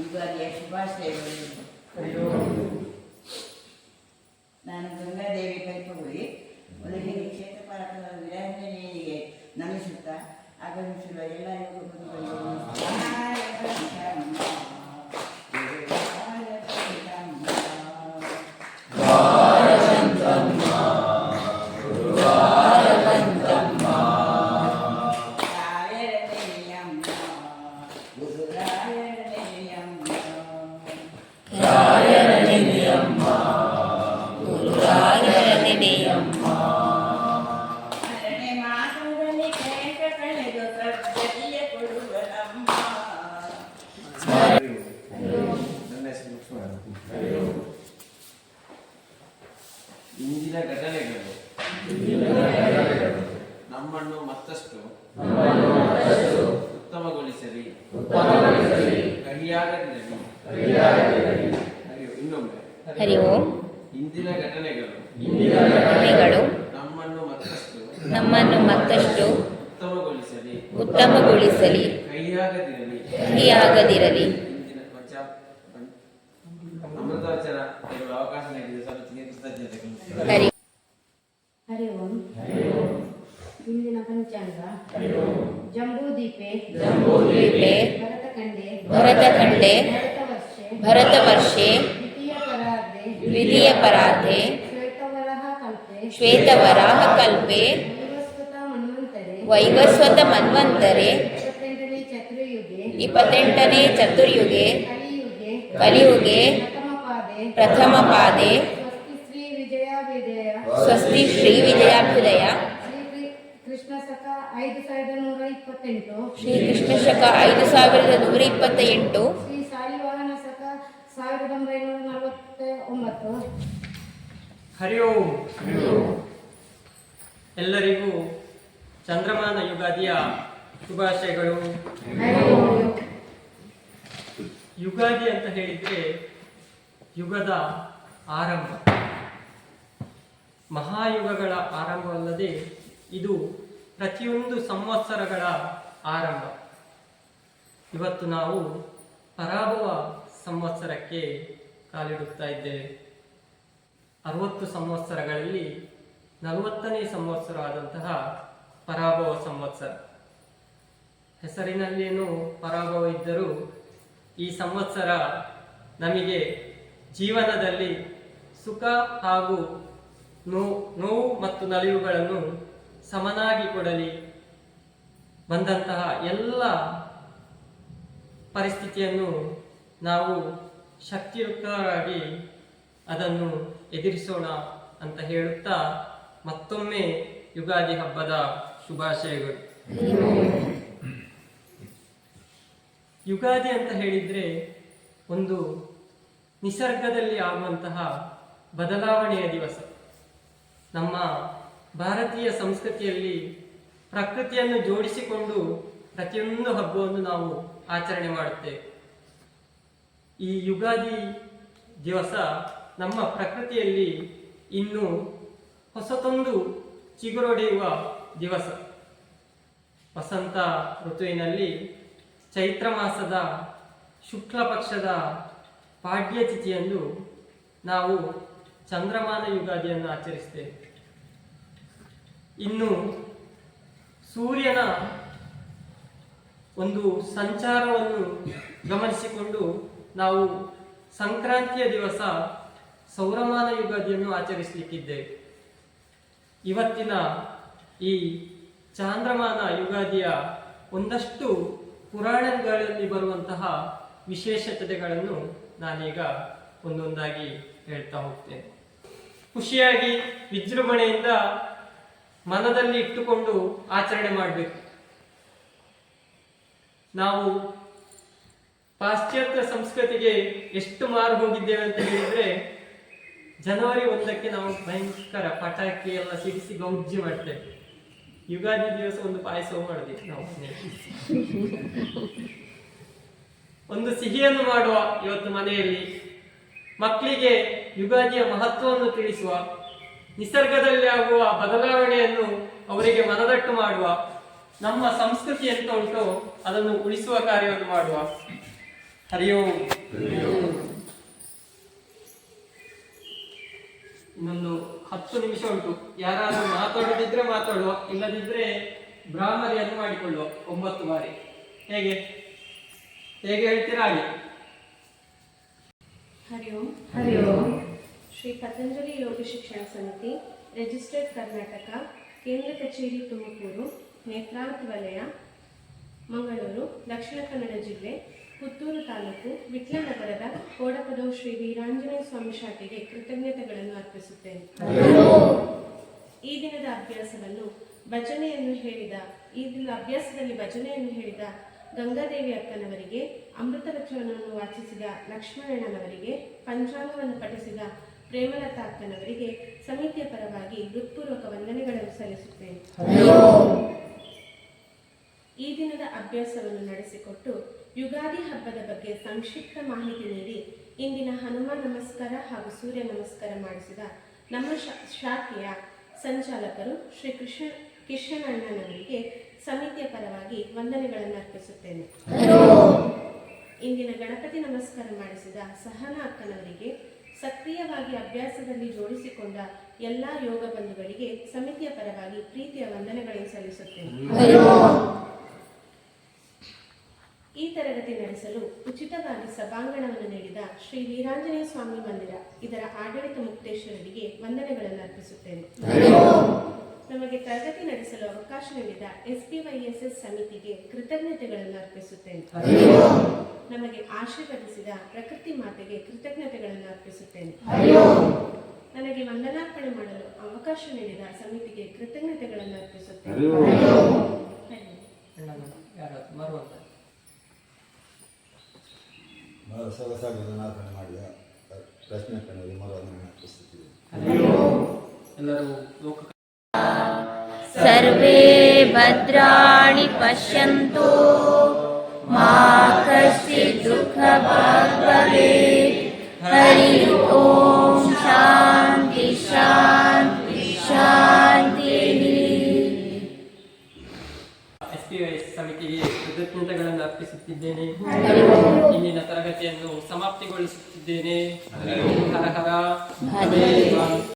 ಯುಗಾದಿಯ ಶುಭಾಶಯಗಳು. ನಾನು ಗಂಗಾದೇವಿ ಕೈಪಗುಡಿ ಒಳಗಿನ ಕ್ಷೇತ್ರ ಪಾಲಕರ ವಿರಾಜನೆಗೆ ನಮಿಸುತ್ತಾ ಆಗಮಿಸಿರುವ ಎಲ್ಲ ಯೋಗ ಇಂದಿನ ಘಟನೆಗಳು ನಮ್ಮನ್ನು ಮತ್ತಷ್ಟು ಉತ್ತಮಗೊಳಿಸಲಿ, ಕಹಿಯಾಗದಿರಲಿ. ಇನ್ನೊಮ್ಮೆ ಹರಿ ಓಂ. ಇಂದಿನ ಘಟನೆಗಳು ನಮ್ಮನ್ನು ಮತ್ತಷ್ಟು ಉತ್ತಮಗೊಳಿಸಲಿ, ಕಹಿಯಾಗದಿರಲಿ. ಅಮೃತವಚನ ಹೇಳುವ ಅವಕಾಶ ನೀಡಿದ ಸಮಿತಿಗೆ ಕೃತಜ್ಞತೆಗಳು. ಹರಿ ಓಂ. ಇಂದಿನ ಪಂಚಾಂಗ ಜಂಬೂದೀಪೆ ಭರತಖಂಡೆ ಭರತವರ್ಷೆ ದ್ವಿತೀಯ ಪರಾರ್ಧೆ ಶ್ವೇತವರಾಹ ಕಲ್ಪೆ ವೈವಸ್ವತ ಮನ್ವಂತರೆ 28ನೇ ಚತುರ್ಯುಗೆ ಕಲಿಯುಗೆ ಪ್ರಥಮ ಪಾದೆ ಸ್ವಸ್ತಿ ಶ್ರೀ ವಿಜಯಾಭ್ಯುದಯ ಕೃಷ್ಣ ಶಕ 5128 ಶ್ರೀ ಕೃಷ್ಣ ಶಕ 5128 ಶ್ರೀ ಶಾಲಿವಾಹನ ಶಕ 1949. ಹರಿ ಓಂ. ಎಲ್ಲರಿಗೂ ಚಂದ್ರಮಾನ ಯುಗಾದಿಯ ಶುಭಾಶಯಗಳು. ಯುಗಾದಿ ಅಂತ ಹೇಳಿದರೆ ಯುಗದ ಆರಂಭ, ಮಹಾಯುಗಗಳ ಆರಂಭವಲ್ಲದೆ ಇದು ಪ್ರತಿಯೊಂದು ಸಂವತ್ಸರಗಳ ಆರಂಭ. ಇವತ್ತು ನಾವು ಪರಾಭವ ಸಂವತ್ಸರಕ್ಕೆ ಕಾಲಿಡುತ್ತಾ ಇದ್ದೇವೆ. 60 ಸಂವತ್ಸರಗಳಲ್ಲಿ 40ನೇ ಸಂವತ್ಸರವಾದಂತಹ ಪರಾಭವ ಸಂವತ್ಸರ. ಹೆಸರಿನಲ್ಲೇನೂ ಪರಾಭವ ಇದ್ದರೂ ಈ ಸಂವತ್ಸರ ನಮಗೆ ಜೀವನದಲ್ಲಿ ಸುಖ ಹಾಗೂ ನೋವು ಮತ್ತು ನಲಿವುಗಳನ್ನು ಸಮನಾಗಿ ಕೊಡಲಿ, ಬಂದಂತಹ ಎಲ್ಲ ಪರಿಸ್ಥಿತಿಯನ್ನು ನಾವು ಶಕ್ತಿಯುತರಾಗಿ ಅದನ್ನು ಎದುರಿಸೋಣ ಅಂತ ಹೇಳುತ್ತಾ ಮತ್ತೊಮ್ಮೆ ಯುಗಾದಿ ಹಬ್ಬದ ಶುಭಾಶಯಗಳು. ಯುಗಾದಿ ಅಂತ ಹೇಳಿದರೆ ಒಂದು ನಿಸರ್ಗದಲ್ಲಿ ಆಗುವಂತಹ ಬದಲಾವಣೆಯ ದಿವಸ. ನಮ್ಮ ಭಾರತೀಯ ಸಂಸ್ಕೃತಿಯಲ್ಲಿ ಪ್ರಕೃತಿಯನ್ನು ಜೋಡಿಸಿಕೊಂಡು ಪ್ರತಿಯೊಂದು ಹಬ್ಬವನ್ನು ನಾವು ಆಚರಣೆ ಮಾಡುತ್ತೇವೆ. ಈ ಯುಗಾದಿ ದಿವಸ ನಮ್ಮ ಪ್ರಕೃತಿಯಲ್ಲಿ ಇನ್ನು ಹೊಸತೊಂದು ಚಿಗುರೊಡೆಯುವ ದಿವಸ. ವಸಂತ ಋತುವಿನಲ್ಲಿ ಚೈತ್ರ ಮಾಸದ ಶುಕ್ಲ ಪಕ್ಷದ ಪಾಡ್ಯ ತಿಥಿಯಂದು ನಾವು ಚಂದ್ರಮಾನ ಯುಗಾದಿಯನ್ನು ಆಚರಿಸ್ತೇವೆ. ಇನ್ನು ಸೂರ್ಯನ ಒಂದು ಸಂಚಾರವನ್ನು ಗಮನಿಸಿಕೊಂಡು ನಾವು ಸಂಕ್ರಾಂತಿಯ ದಿವಸ ಸೌರಮಾನ ಯುಗಾದಿಯನ್ನು ಆಚರಿಸಲಿಕ್ಕಿದ್ದೇವೆ. ಇವತ್ತಿನ ಈ ಚಾಂದ್ರಮಾನ ಯುಗಾದಿಯ ಒಂದಷ್ಟು ಪುರಾಣಗಳಲ್ಲಿ ಬರುವಂತಹ ವಿಶೇಷತೆಗಳನ್ನು ನಾನೀಗ ಒಂದೊಂದಾಗಿ ಹೇಳ್ತಾ ಹೋಗ್ತೇನೆ. ಖುಷಿಯಾಗಿ ವಿಜೃಂಭಣೆಯಿಂದ ಮನದಲ್ಲಿ ಇಟ್ಟುಕೊಂಡು ಆಚರಣೆ ಮಾಡಬೇಕು. ನಾವು ಪಾಶ್ಚಾತ್ಯ ಸಂಸ್ಕೃತಿಗೆ ಎಷ್ಟು ಮಾರು ಹೋಗಿದ್ದೇವೆ ಅಂತ ಹೇಳಿದ್ರೆ, ಜನವರಿ 1ಕ್ಕೆ ನಾವು ಭಯಂಕರ ಪಟಾಕಿ ಎಲ್ಲ ಸಿಡಿಸಿ ಗೌಜ್ಜಿ ಮಾಡ್ತೇವೆ. ಯುಗಾದಿ ದಿವಸ ಒಂದು ಪಾಯಸ ಮಾಡಿದ್ವಿ ನಾವು. ಒಂದು ಸಿಹಿಯನ್ನು ಮಾಡುವ ಇವತ್ತು ಮನೆಯಲ್ಲಿ. ಮಕ್ಕಳಿಗೆ ಯುಗಾದಿಯ ಮಹತ್ವವನ್ನು ತಿಳಿಸುವ, ನಿಸರ್ಗದಲ್ಲಿ ಆಗುವ ಬದಲಾವಣೆಯನ್ನು ಅವರಿಗೆ ಮನದಟ್ಟು ಮಾಡುವ, ನಮ್ಮ ಸಂಸ್ಕೃತಿ ಎಂತ ಉಂಟೋ ಅದನ್ನು ಉಳಿಸುವ ಕಾರ್ಯವನ್ನು ಮಾಡುವ. ಹರಿ ಓಂ. ಇನ್ನೊಂದು 10 ನಿಮಿಷ ಉಂಟು. ಯಾರಾದ್ರೂ ಮಾತಾಡೋದಿದ್ರೆ ಮಾತಾಡುವ, ಇಲ್ಲದಿದ್ರೆ ಬ್ರಾಹ್ಮರಿಯನ್ನು ಮಾಡಿಕೊಳ್ಳುವ 9 ಬಾರಿ. ಹೇಗೆ ಹೇಳ್ತೀರಾ ಹಾಗೆ. ಹರಿ ಓಂ. ಹರಿ ಓಂ. ಶ್ರೀ ಪತಂಜಲಿ ಯೋಗ ಶಿಕ್ಷಣ ಸಮಿತಿ, ರಿಜಿಸ್ಟರ್ಡ್ ಕರ್ನಾಟಕ, ಕೇಂದ್ರ ಕಚೇರಿ ತುಮಕೂರು, ನೇತ್ರಾವತಿ ವಲಯ, ಮಂಗಳೂರು, ದಕ್ಷಿಣ ಕನ್ನಡ ಜಿಲ್ಲೆ, ಪುತ್ತೂರು ತಾಲೂಕು, ವಿಟ್ಲನಗರದ ಕೋಡಪದವು ಶ್ರೀ ವೀರಾಂಜನೇಯ ಸ್ವಾಮಿ ಶಾಖೆಗೆ ಕೃತಜ್ಞತೆಗಳನ್ನು ಅರ್ಪಿಸುತ್ತೇನೆ. ಈ ದಿನದ ಅಭ್ಯಾಸದಲ್ಲಿ ಭಜನೆಯನ್ನು ಹೇಳಿದ ಗಂಗಾದೇವಿ ಅಕ್ಕನವರಿಗೆ, ಅಮೃತ ವಚನವನ್ನು ವಾಚಿಸಿದ ಲಕ್ಷ್ಮಣನವರಿಗೆ, ಪಂಚಾಂಗವನ್ನು ಪಠಿಸಿದ ಪ್ರೇಮಲತಾ ಅಕ್ಕನವರಿಗೆ ಸಮಿತಿಯ ಪರವಾಗಿ ಹೃತ್ಪೂರ್ವಕ ವಂದನೆಗಳನ್ನು ಸಲ್ಲಿಸುತ್ತೇನೆ. ಈ ದಿನದ ಅಭ್ಯಾಸವನ್ನು ನಡೆಸಿಕೊಟ್ಟು ಯುಗಾದಿ ಹಬ್ಬದ ಬಗ್ಗೆ ಸಂಕ್ಷಿಪ್ತ ಮಾಹಿತಿ ನೀಡಿ ಇಂದಿನ ಹನುಮಾನ್ ನಮಸ್ಕಾರ ಹಾಗೂ ಸೂರ್ಯ ನಮಸ್ಕಾರ ಮಾಡಿಸಿದ ನಮ್ಮ ಶಾಖೆಯ ಸಂಚಾಲಕರು ಶ್ರೀ ಕಿಶನ್ ಅಣ್ಣನವರಿಗೆ ಸಮಿತಿಯ ಪರವಾಗಿ ವಂದನೆಗಳನ್ನು ಅರ್ಪಿಸುತ್ತೇನೆ. ಇಂದಿನ ಗಣಪತಿ ನಮಸ್ಕಾರ ಮಾಡಿಸಿದ ಸಹನಾ ಅಕ್ಕನವರಿಗೆ, ಸಕ್ರಿಯವಾಗಿ ಅಭ್ಯಾಸದಲ್ಲಿ ಜೋಡಿಸಿಕೊಂಡ ಎಲ್ಲ ಯೋಗ ಬಂಧುಗಳಿಗೆ ಸಮಿತಿಯ ಪರವಾಗಿ ಪ್ರೀತಿಯ ವಂದನೆಗಳನ್ನು ಸಲ್ಲಿಸುತ್ತೇನೆ. ಈ ತರಗತಿ ನಡೆಸಲು ಉಚಿತವಾಗಿ ಸಭಾಂಗಣವನ್ನು ನೀಡಿದ ಶ್ರೀ ವೀರಾಂಜನೇಯ ಸ್ವಾಮಿ ಮಂದಿರ, ಇದರ ಆಡಳಿತ ಮುಕ್ತೇಶ್ವರರಿಗೆ ವಂದನೆಗಳನ್ನು ಅರ್ಪಿಸುತ್ತೇನೆ. ನಮಗೆ ತರಗತಿ ನಡೆಸಲು ಅವಕಾಶ ನೀಡಿದ SPYSS ಸಮಿತಿಗೆ ಕೃತಜ್ಞತೆಗಳನ್ನು ಅರ್ಪಿಸುತ್ತೇನೆ. ನಮಗೆ ಆಶೀರ್ವದಿಸಿದ ಪ್ರಕೃತಿ ಮಾತೆಗೆ ಕೃತಜ್ಞತೆಗಳನ್ನು ಅರ್ಪಿಸುತ್ತೇನೆ. ನನಗೆ ವಂದನಾರ್ಪಣೆ ಮಾಡಲು ಅವಕಾಶ ನೀಡಿದ ಸಮಿತಿಗೆ ಕೃತಜ್ಞತೆಗಳನ್ನು ಅರ್ಪಿಸುತ್ತೇನೆ. ಸೊಗಸಾಗಿ ವಂದನಾರ್ಪಣೆ ಮಾಡಿದ ಪ್ರಶ್ನೆ ಕಣ್ಣಲ್ಲಿ ಮರುವಂದನೆ ಅರ್ಪಿಸುತ್ತಿದೆ. ಎಲ್ಲರೂ ಲೋಕ ಸರ್ವೇ ಭದ್ರಾಣಿ ಪಶ್ಯಂತು ಮಾ ಕಶ್ಚಿತ್ ದುಃಖಭಾಗ್ ಭವೇತ್. ಹರಿ ಓಂ. ಶಾಂತಿ ಶಾಂತಿ ಶಾಂತಿ. SPYS ಸಮಿತಿಗೆ ಕೃತಜ್ಞತೆಗಳನ್ನು ಅರ್ಪಿಸುತ್ತಿದ್ದೇನೆ. ಇಂದಿನ ತರಗತಿಯನ್ನು ಸಮಾಪ್ತಿಗೊಳಿಸುತ್ತಿದ್ದೇನೆ. ಹರ ಹರ.